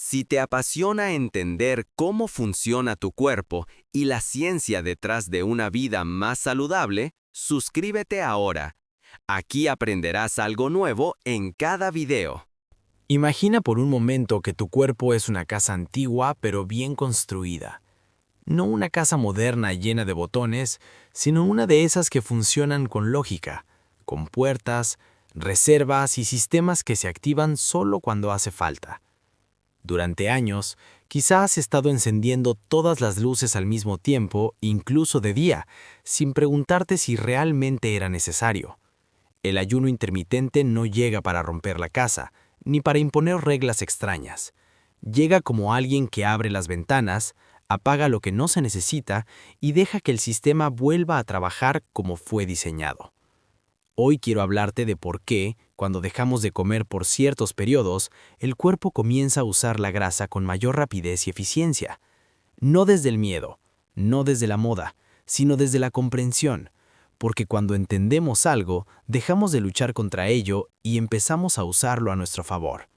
Si te apasiona entender cómo funciona tu cuerpo y la ciencia detrás de una vida más saludable, suscríbete ahora. Aquí aprenderás algo nuevo en cada video. Imagina por un momento que tu cuerpo es una casa antigua pero bien construida. No una casa moderna llena de botones, sino una de esas que funcionan con lógica, con puertas, reservas y sistemas que se activan solo cuando hace falta. Durante años, quizás has estado encendiendo todas las luces al mismo tiempo, incluso de día, sin preguntarte si realmente era necesario. El ayuno intermitente no llega para romper la casa, ni para imponer reglas extrañas. Llega como alguien que abre las ventanas, apaga lo que no se necesita y deja que el sistema vuelva a trabajar como fue diseñado. Hoy quiero hablarte de por qué, cuando dejamos de comer por ciertos periodos, el cuerpo comienza a usar la grasa con mayor rapidez y eficiencia. No desde el miedo, no desde la moda, sino desde la comprensión, porque cuando entendemos algo, dejamos de luchar contra ello y empezamos a usarlo a nuestro favor.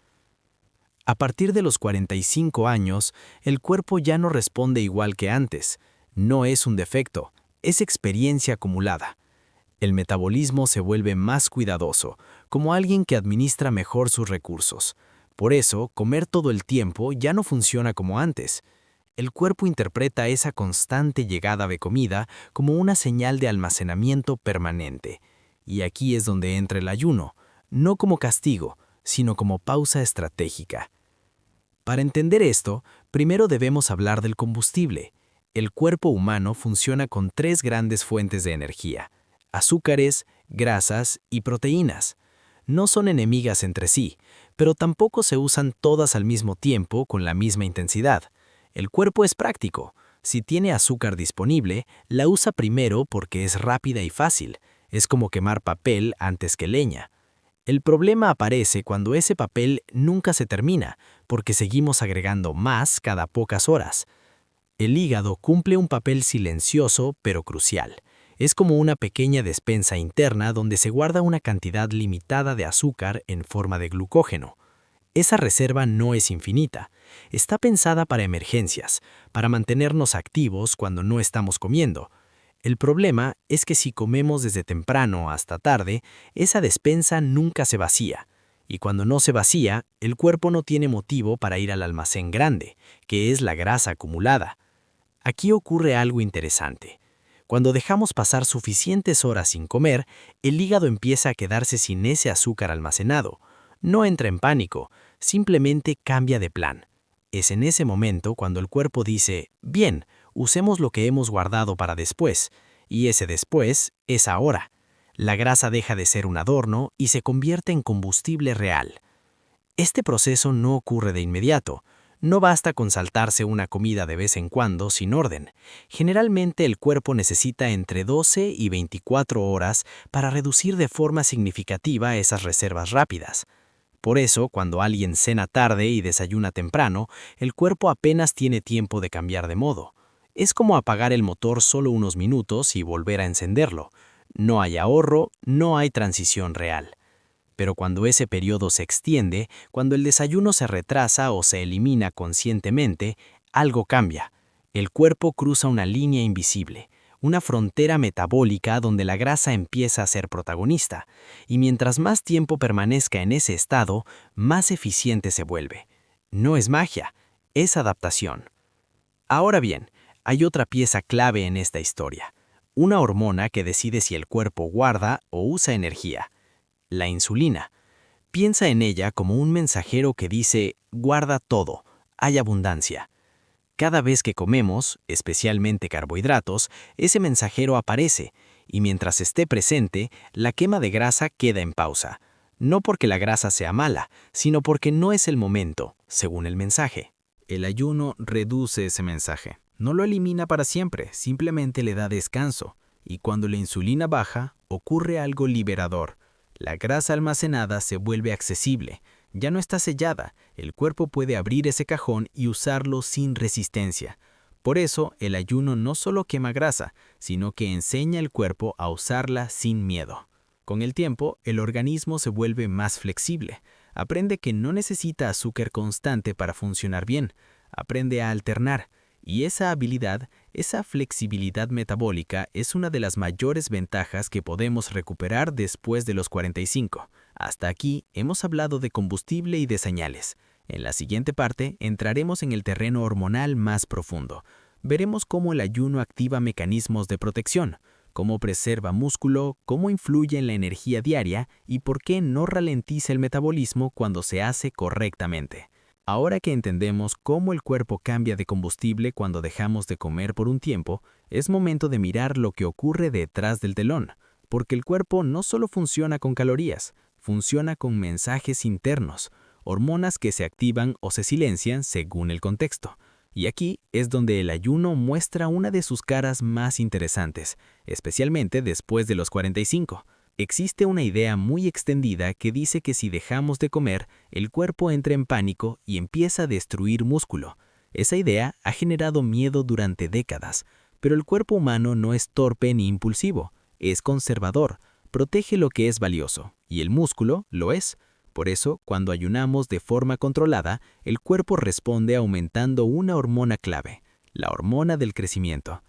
A partir de los 45 años, el cuerpo ya no responde igual que antes. No es un defecto, es experiencia acumulada. El metabolismo se vuelve más cuidadoso, como alguien que administra mejor sus recursos. Por eso, comer todo el tiempo ya no funciona como antes. El cuerpo interpreta esa constante llegada de comida como una señal de almacenamiento permanente. Y aquí es donde entra el ayuno, no como castigo, sino como pausa estratégica. Para entender esto, primero debemos hablar del combustible. El cuerpo humano funciona con tres grandes fuentes de energía: azúcares, grasas y proteínas. No son enemigas entre sí, pero tampoco se usan todas al mismo tiempo con la misma intensidad. El cuerpo es práctico. Si tiene azúcar disponible, la usa primero porque es rápida y fácil. Es como quemar papel antes que leña. El problema aparece cuando ese papel nunca se termina, porque seguimos agregando más cada pocas horas. El hígado cumple un papel silencioso pero crucial. Es como una pequeña despensa interna donde se guarda una cantidad limitada de azúcar en forma de glucógeno. Esa reserva no es infinita. Está pensada para emergencias, para mantenernos activos cuando no estamos comiendo. El problema es que si comemos desde temprano hasta tarde, esa despensa nunca se vacía. Y cuando no se vacía, el cuerpo no tiene motivo para ir al almacén grande, que es la grasa acumulada. Aquí ocurre algo interesante. Cuando dejamos pasar suficientes horas sin comer, el hígado empieza a quedarse sin ese azúcar almacenado. No entra en pánico, simplemente cambia de plan. Es en ese momento cuando el cuerpo dice: bien, usemos lo que hemos guardado para después, y ese después es ahora. La grasa deja de ser un adorno y se convierte en combustible real. Este proceso no ocurre de inmediato. No basta con saltarse una comida de vez en cuando sin orden. Generalmente el cuerpo necesita entre 12 y 24 horas para reducir de forma significativa esas reservas rápidas. Por eso, cuando alguien cena tarde y desayuna temprano, el cuerpo apenas tiene tiempo de cambiar de modo. Es como apagar el motor solo unos minutos y volver a encenderlo. No hay ahorro, no hay transición real. Pero cuando ese periodo se extiende, cuando el desayuno se retrasa o se elimina conscientemente, algo cambia. El cuerpo cruza una línea invisible, una frontera metabólica donde la grasa empieza a ser protagonista, y mientras más tiempo permanezca en ese estado, más eficiente se vuelve. No es magia, es adaptación. Ahora bien, hay otra pieza clave en esta historia: una hormona que decide si el cuerpo guarda o usa energía: la insulina. Piensa en ella como un mensajero que dice: guarda todo, hay abundancia. Cada vez que comemos, especialmente carbohidratos, ese mensajero aparece, y mientras esté presente, la quema de grasa queda en pausa. No porque la grasa sea mala, sino porque no es el momento, según el mensaje. El ayuno reduce ese mensaje. No lo elimina para siempre, simplemente le da descanso. Y cuando la insulina baja, ocurre algo liberador. La grasa almacenada se vuelve accesible. Ya no está sellada, el cuerpo puede abrir ese cajón y usarlo sin resistencia. Por eso, el ayuno no solo quema grasa, sino que enseña al cuerpo a usarla sin miedo. Con el tiempo, el organismo se vuelve más flexible. Aprende que no necesita azúcar constante para funcionar bien. Aprende a alternar. Y esa habilidad, esa flexibilidad metabólica es una de las mayores ventajas que podemos recuperar después de los 45. Hasta aquí hemos hablado de combustible y de señales. En la siguiente parte entraremos en el terreno hormonal más profundo. Veremos cómo el ayuno activa mecanismos de protección, cómo preserva músculo, cómo influye en la energía diaria y por qué no ralentiza el metabolismo cuando se hace correctamente. Ahora que entendemos cómo el cuerpo cambia de combustible cuando dejamos de comer por un tiempo, es momento de mirar lo que ocurre detrás del telón, porque el cuerpo no solo funciona con calorías, funciona con mensajes internos, hormonas que se activan o se silencian según el contexto. Y aquí es donde el ayuno muestra una de sus caras más interesantes, especialmente después de los 45. Existe una idea muy extendida que dice que si dejamos de comer, el cuerpo entra en pánico y empieza a destruir músculo. Esa idea ha generado miedo durante décadas, pero el cuerpo humano no es torpe ni impulsivo, es conservador, protege lo que es valioso, y el músculo lo es. Por eso, cuando ayunamos de forma controlada, el cuerpo responde aumentando una hormona clave, la hormona del crecimiento.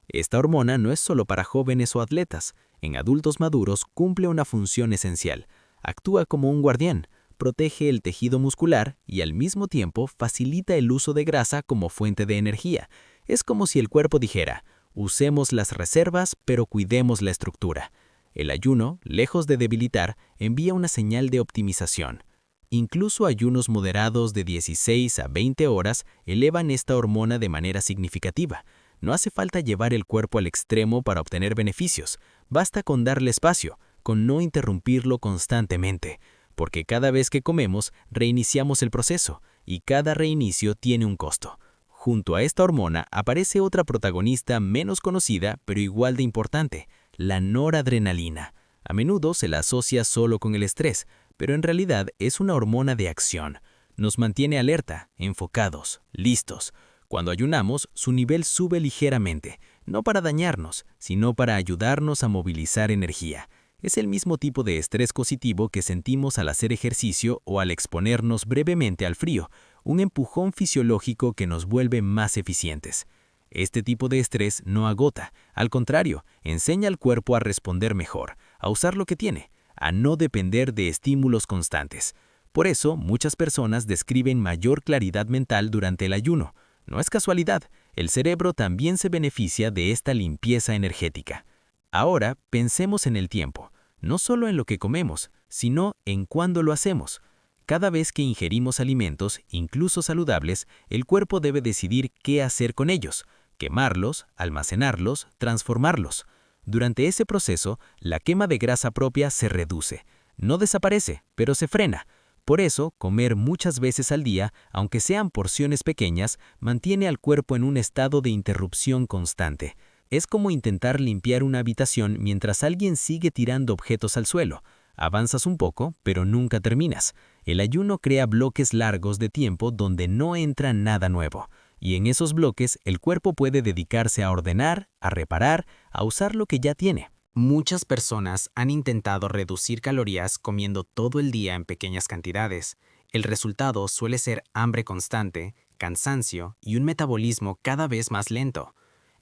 Esta hormona no es solo para jóvenes o atletas. En adultos maduros cumple una función esencial. Actúa como un guardián, protege el tejido muscular y al mismo tiempo facilita el uso de grasa como fuente de energía. Es como si el cuerpo dijera, usemos las reservas pero cuidemos la estructura. El ayuno, lejos de debilitar, envía una señal de optimización. Incluso ayunos moderados de 16 a 20 horas elevan esta hormona de manera significativa. No hace falta llevar el cuerpo al extremo para obtener beneficios, basta con darle espacio, con no interrumpirlo constantemente, porque cada vez que comemos reiniciamos el proceso, y cada reinicio tiene un costo. Junto a esta hormona aparece otra protagonista menos conocida pero igual de importante, la noradrenalina. A menudo se la asocia solo con el estrés, pero en realidad es una hormona de acción. Nos mantiene alerta, enfocados, listos. Cuando ayunamos, su nivel sube ligeramente, no para dañarnos, sino para ayudarnos a movilizar energía. Es el mismo tipo de estrés positivo que sentimos al hacer ejercicio o al exponernos brevemente al frío, un empujón fisiológico que nos vuelve más eficientes. Este tipo de estrés no agota, al contrario, enseña al cuerpo a responder mejor, a usar lo que tiene, a no depender de estímulos constantes. Por eso, muchas personas describen mayor claridad mental durante el ayuno. No es casualidad, el cerebro también se beneficia de esta limpieza energética. Ahora, pensemos en el tiempo, no solo en lo que comemos, sino en cuándo lo hacemos. Cada vez que ingerimos alimentos, incluso saludables, el cuerpo debe decidir qué hacer con ellos, quemarlos, almacenarlos, transformarlos. Durante ese proceso, la quema de grasa propia se reduce. No desaparece, pero se frena. Por eso, comer muchas veces al día, aunque sean porciones pequeñas, mantiene al cuerpo en un estado de interrupción constante. Es como intentar limpiar una habitación mientras alguien sigue tirando objetos al suelo. Avanzas un poco, pero nunca terminas. El ayuno crea bloques largos de tiempo donde no entra nada nuevo. Y en esos bloques, el cuerpo puede dedicarse a ordenar, a reparar, a usar lo que ya tiene. Muchas personas han intentado reducir calorías comiendo todo el día en pequeñas cantidades. El resultado suele ser hambre constante, cansancio y un metabolismo cada vez más lento.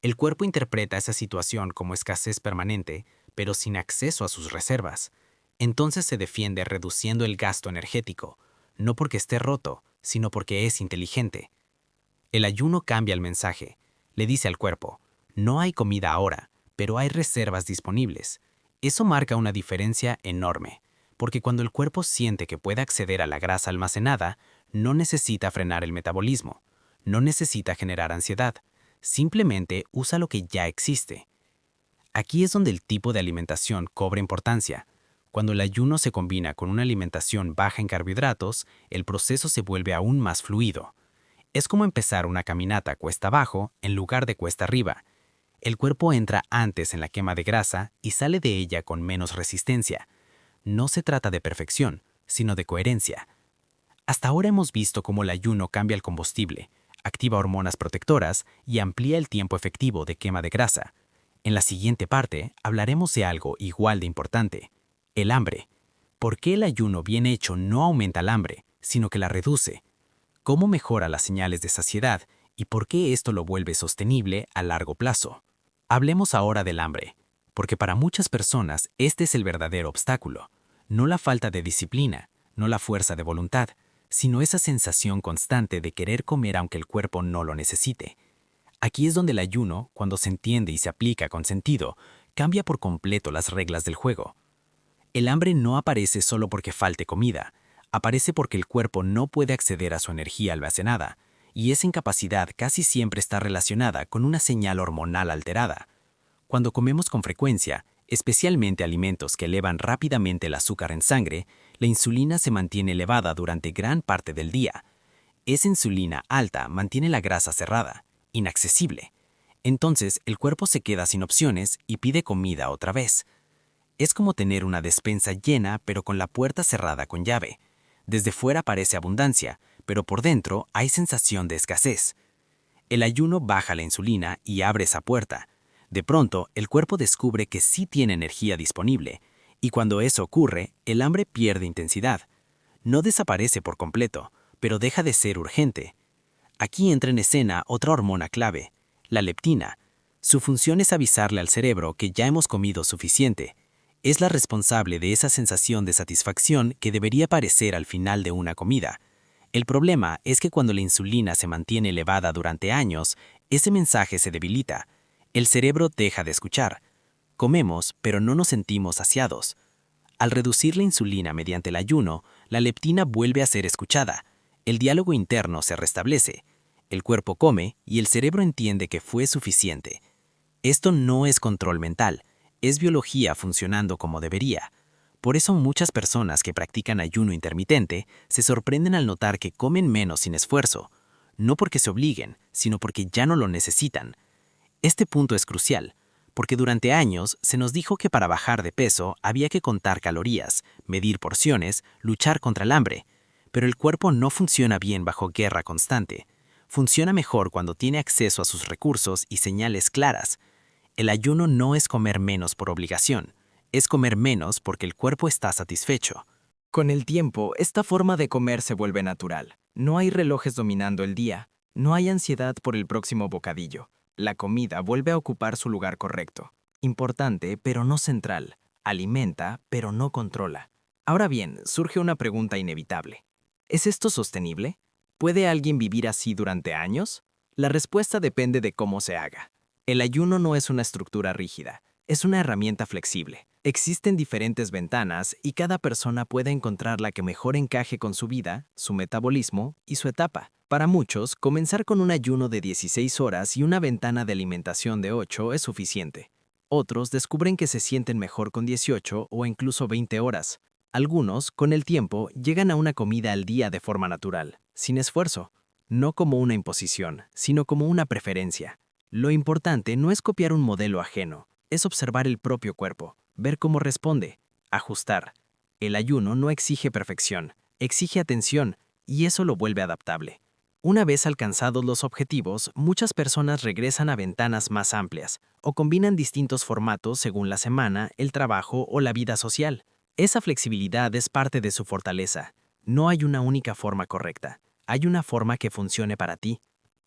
El cuerpo interpreta esa situación como escasez permanente, pero sin acceso a sus reservas. Entonces se defiende reduciendo el gasto energético, no porque esté roto, sino porque es inteligente. El ayuno cambia el mensaje. Le dice al cuerpo, no hay comida ahora, pero hay reservas disponibles. Eso marca una diferencia enorme, porque cuando el cuerpo siente que puede acceder a la grasa almacenada, no necesita frenar el metabolismo, no necesita generar ansiedad, simplemente usa lo que ya existe. Aquí es donde el tipo de alimentación cobra importancia. Cuando el ayuno se combina con una alimentación baja en carbohidratos, el proceso se vuelve aún más fluido. Es como empezar una caminata cuesta abajo en lugar de cuesta arriba. El cuerpo entra antes en la quema de grasa y sale de ella con menos resistencia. No se trata de perfección, sino de coherencia. Hasta ahora hemos visto cómo el ayuno cambia el combustible, activa hormonas protectoras y amplía el tiempo efectivo de quema de grasa. En la siguiente parte hablaremos de algo igual de importante, el hambre. ¿Por qué el ayuno bien hecho no aumenta el hambre, sino que la reduce? ¿Cómo mejora las señales de saciedad y por qué esto lo vuelve sostenible a largo plazo? Hablemos ahora del hambre, porque para muchas personas este es el verdadero obstáculo, no la falta de disciplina, no la fuerza de voluntad, sino esa sensación constante de querer comer aunque el cuerpo no lo necesite. Aquí es donde el ayuno, cuando se entiende y se aplica con sentido, cambia por completo las reglas del juego. El hambre no aparece solo porque falte comida, aparece porque el cuerpo no puede acceder a su energía almacenada, y esa incapacidad casi siempre está relacionada con una señal hormonal alterada. Cuando comemos con frecuencia, especialmente alimentos que elevan rápidamente el azúcar en sangre, la insulina se mantiene elevada durante gran parte del día. Esa insulina alta mantiene la grasa cerrada, inaccesible. Entonces el cuerpo se queda sin opciones y pide comida otra vez. Es como tener una despensa llena pero con la puerta cerrada con llave. Desde fuera parece abundancia, pero por dentro hay sensación de escasez. El ayuno baja la insulina y abre esa puerta. De pronto, el cuerpo descubre que sí tiene energía disponible, y cuando eso ocurre, el hambre pierde intensidad. No desaparece por completo, pero deja de ser urgente. Aquí entra en escena otra hormona clave, la leptina. Su función es avisarle al cerebro que ya hemos comido suficiente. Es la responsable de esa sensación de satisfacción que debería aparecer al final de una comida. El problema es que cuando la insulina se mantiene elevada durante años, ese mensaje se debilita. El cerebro deja de escuchar. Comemos, pero no nos sentimos saciados. Al reducir la insulina mediante el ayuno, la leptina vuelve a ser escuchada. El diálogo interno se restablece. El cuerpo come y el cerebro entiende que fue suficiente. Esto no es control mental, es biología funcionando como debería. Por eso muchas personas que practican ayuno intermitente se sorprenden al notar que comen menos sin esfuerzo, no porque se obliguen, sino porque ya no lo necesitan. Este punto es crucial, porque durante años se nos dijo que para bajar de peso había que contar calorías, medir porciones, luchar contra el hambre. Pero el cuerpo no funciona bien bajo guerra constante. Funciona mejor cuando tiene acceso a sus recursos y señales claras. El ayuno no es comer menos por obligación, es comer menos porque el cuerpo está satisfecho. Con el tiempo, esta forma de comer se vuelve natural. No hay relojes dominando el día, no hay ansiedad por el próximo bocadillo. La comida vuelve a ocupar su lugar correcto. Importante, pero no central. Alimenta, pero no controla. Ahora bien, surge una pregunta inevitable. ¿Es esto sostenible? ¿Puede alguien vivir así durante años? La respuesta depende de cómo se haga. El ayuno no es una estructura rígida, es una herramienta flexible. Existen diferentes ventanas y cada persona puede encontrar la que mejor encaje con su vida, su metabolismo y su etapa. Para muchos, comenzar con un ayuno de 16 horas y una ventana de alimentación de 8 es suficiente. Otros descubren que se sienten mejor con 18 o incluso 20 horas. Algunos, con el tiempo, llegan a una comida al día de forma natural, sin esfuerzo. No como una imposición, sino como una preferencia. Lo importante no es copiar un modelo ajeno, es observar el propio cuerpo, ver cómo responde, ajustar. El ayuno no exige perfección, exige atención, y eso lo vuelve adaptable. Una vez alcanzados los objetivos, muchas personas regresan a ventanas más amplias o combinan distintos formatos según la semana, el trabajo o la vida social. Esa flexibilidad es parte de su fortaleza. No hay una única forma correcta, hay una forma que funcione para ti.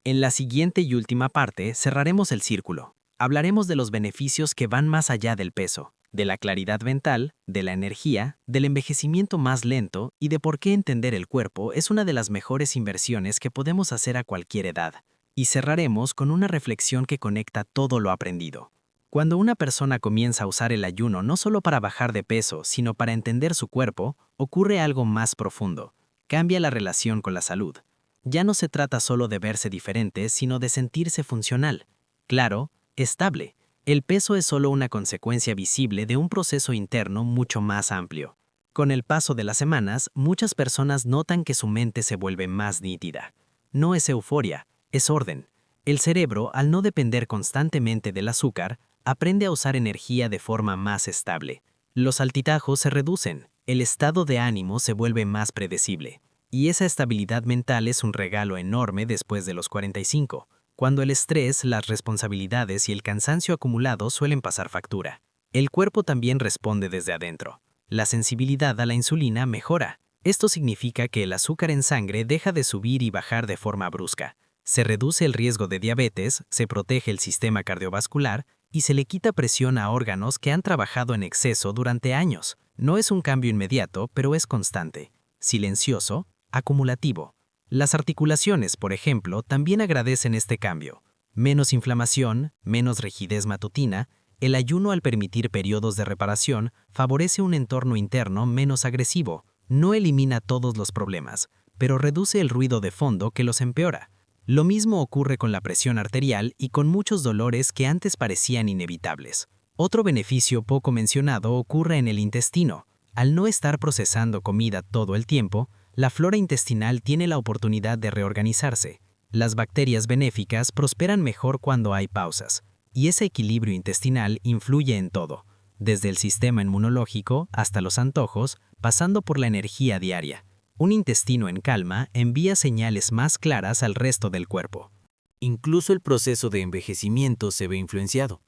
En la siguiente y última parte cerraremos el círculo. Hablaremos de los beneficios que van más allá del peso, de la claridad mental, de la energía, del envejecimiento más lento y de por qué entender el cuerpo es una de las mejores inversiones que podemos hacer a cualquier edad. Y cerraremos con una reflexión que conecta todo lo aprendido. Cuando una persona comienza a usar el ayuno no solo para bajar de peso, sino para entender su cuerpo, ocurre algo más profundo. Cambia la relación con la salud. Ya no se trata solo de verse diferente, sino de sentirse funcional. Claro, estable. El peso es solo una consecuencia visible de un proceso interno mucho más amplio. Con el paso de las semanas, muchas personas notan que su mente se vuelve más nítida. No es euforia, es orden. El cerebro, al no depender constantemente del azúcar, aprende a usar energía de forma más estable. Los altitajos se reducen, el estado de ánimo se vuelve más predecible. Y esa estabilidad mental es un regalo enorme después de los 45, cuando el estrés, las responsabilidades y el cansancio acumulado suelen pasar factura. El cuerpo también responde desde adentro. La sensibilidad a la insulina mejora. Esto significa que el azúcar en sangre deja de subir y bajar de forma brusca. Se reduce el riesgo de diabetes, se protege el sistema cardiovascular y se le quita presión a órganos que han trabajado en exceso durante años. No es un cambio inmediato, pero es constante, silencioso, acumulativo. Las articulaciones, por ejemplo, también agradecen este cambio. Menos inflamación, menos rigidez matutina. El ayuno, al permitir periodos de reparación, favorece un entorno interno menos agresivo. No elimina todos los problemas, pero reduce el ruido de fondo que los empeora. Lo mismo ocurre con la presión arterial y con muchos dolores que antes parecían inevitables. Otro beneficio poco mencionado ocurre en el intestino. Al no estar procesando comida todo el tiempo, la flora intestinal tiene la oportunidad de reorganizarse. Las bacterias benéficas prosperan mejor cuando hay pausas, y ese equilibrio intestinal influye en todo, desde el sistema inmunológico hasta los antojos, pasando por la energía diaria. Un intestino en calma envía señales más claras al resto del cuerpo. Incluso el proceso de envejecimiento se ve influenciado.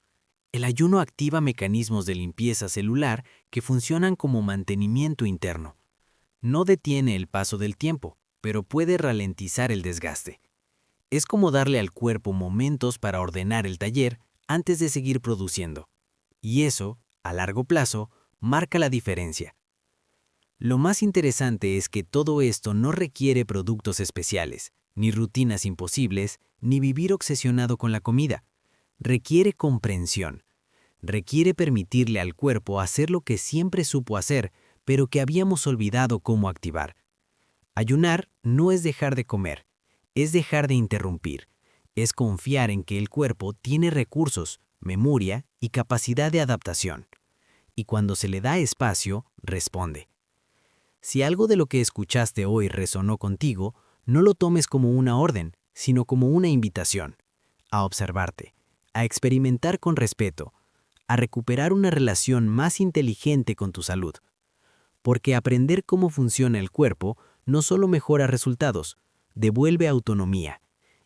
El ayuno activa mecanismos de limpieza celular que funcionan como mantenimiento interno. No detiene el paso del tiempo, pero puede ralentizar el desgaste. Es como darle al cuerpo momentos para ordenar el taller antes de seguir produciendo. Y eso, a largo plazo, marca la diferencia. Lo más interesante es que todo esto no requiere productos especiales, ni rutinas imposibles, ni vivir obsesionado con la comida. Requiere comprensión. Requiere permitirle al cuerpo hacer lo que siempre supo hacer, pero que habíamos olvidado cómo activar. Ayunar no es dejar de comer, es dejar de interrumpir. Es confiar en que el cuerpo tiene recursos, memoria y capacidad de adaptación. Y cuando se le da espacio, responde. Si algo de lo que escuchaste hoy resonó contigo, no lo tomes como una orden, sino como una invitación a observarte, a experimentar con respeto, a recuperar una relación más inteligente con tu salud. Porque aprender cómo funciona el cuerpo no solo mejora resultados, devuelve autonomía.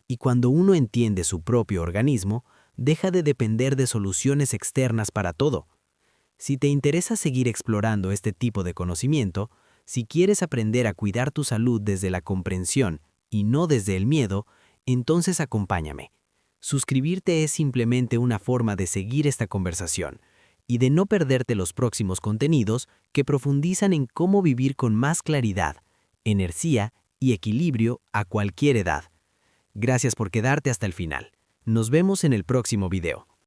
Y cuando uno entiende su propio organismo, deja de depender de soluciones externas para todo. Si te interesa seguir explorando este tipo de conocimiento, si quieres aprender a cuidar tu salud desde la comprensión y no desde el miedo, entonces acompáñame. Suscribirte es simplemente una forma de seguir esta conversación y de no perderte los próximos contenidos que profundizan en cómo vivir con más claridad, energía y equilibrio a cualquier edad. Gracias por quedarte hasta el final. Nos vemos en el próximo video.